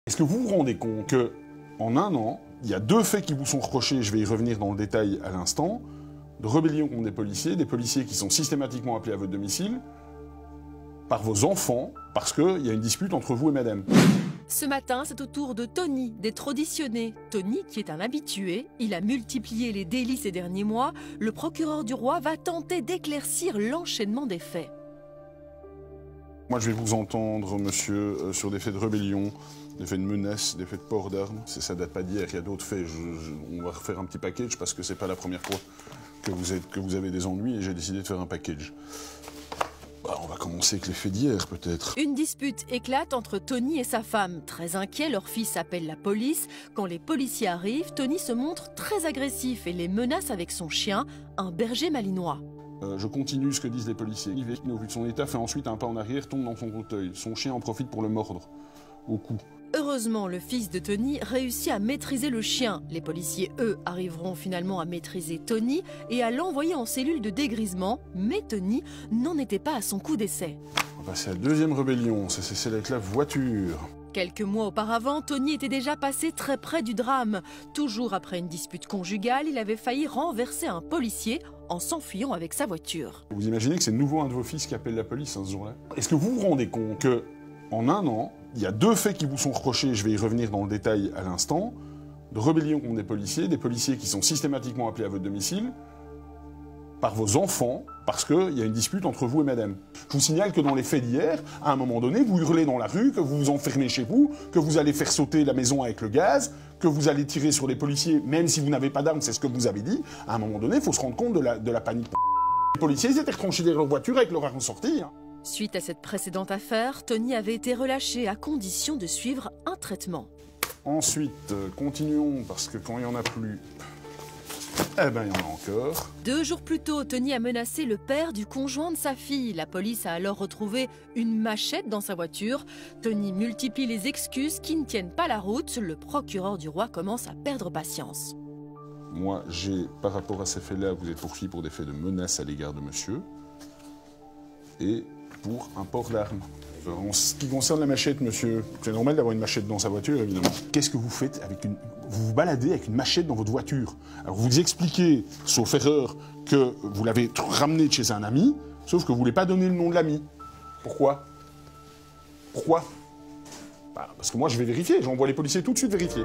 Est-ce que vous vous rendez compte qu'en un an, il y a 2 faits qui vous sont reprochés, je vais y revenir dans le détail à l'instant, de rébellion contre des policiers qui sont systématiquement appelés à votre domicile par vos enfants, parce qu'il y a une dispute entre vous et madame. Ce matin, c'est au tour de Tony d'être auditionné. Tony, qui est un habitué, il a multiplié les délits ces derniers mois. Le procureur du roi va tenter d'éclaircir l'enchaînement des faits. Moi, je vais vous entendre, monsieur, sur des faits de rébellion, des faits de menaces, des faits de port d'armes. Ça date pas d'hier, il y a d'autres faits. On va refaire un petit package parce que c'est pas la première fois que vous avez des ennuis et j'ai décidé de faire un package. On va commencer avec les faits d'hier, peut-être. Une dispute éclate entre Tony et sa femme. Très inquiet, leur fils appelle la police. Quand les policiers arrivent, Tony se montre très agressif et les menace avec son chien, un berger malinois. Je continue ce que disent les policiers. Yves, au vu de son état, fait ensuite un pas en arrière, tombe dans son fauteuil. Son chien en profite pour le mordre au cou. Heureusement, le fils de Tony réussit à maîtriser le chien. Les policiers, eux, arriveront finalement à maîtriser Tony et à l'envoyer en cellule de dégrisement. Mais Tony n'en était pas à son coup d'essai. On va passer à la deuxième rébellion, c'est celle avec la voiture. Quelques mois auparavant, Tony était déjà passé très près du drame. Toujours après une dispute conjugale, il avait failli renverser un policier en s'enfuyant avec sa voiture. Vous imaginez que c'est de nouveau un de vos fils qui appelle la police ce jour-là? Est-ce que vous vous rendez compte qu'en un an, il y a 2 faits qui vous sont reprochés, je vais y revenir dans le détail à l'instant, de rébellion contre des policiers qui sont systématiquement appelés à votre domicile par vos enfants, parce qu'il y a une dispute entre vous et madame. Je vous signale que dans les faits d'hier, à un moment donné, vous hurlez dans la rue, que vous vous enfermez chez vous, que vous allez faire sauter la maison avec le gaz, que vous allez tirer sur les policiers, même si vous n'avez pas d'armes, c'est ce que vous avez dit. À un moment donné, il faut se rendre compte de la panique. Les policiers, ils étaient retranchés dans leur voiture avec leur arme sortie. Suite à cette précédente affaire, Tony avait été relâché à condition de suivre un traitement. Ensuite, continuons, parce que quand il n'y en a plus, eh ben il y en a encore. 2 jours plus tôt, Tony a menacé le père du conjoint de sa fille. La police a alors retrouvé une machette dans sa voiture. Tony multiplie les excuses qui ne tiennent pas la route. Le procureur du roi commence à perdre patience. Moi, par rapport à ces faits-là, vous êtes poursuivi pour des faits de menace à l'égard de monsieur et pour un port d'armes. En ce qui concerne la machette, monsieur, c'est normal d'avoir une machette dans sa voiture, évidemment. Qu'est-ce que vous faites avec Vous vous baladez avec une machette dans votre voiture. Alors vous expliquez, sauf erreur, que vous l'avez ramené de chez un ami, sauf que vous ne voulez pas donner le nom de l'ami. Pourquoi? Pourquoi? Parce que moi, je vais vérifier, j'envoie les policiers tout de suite vérifier.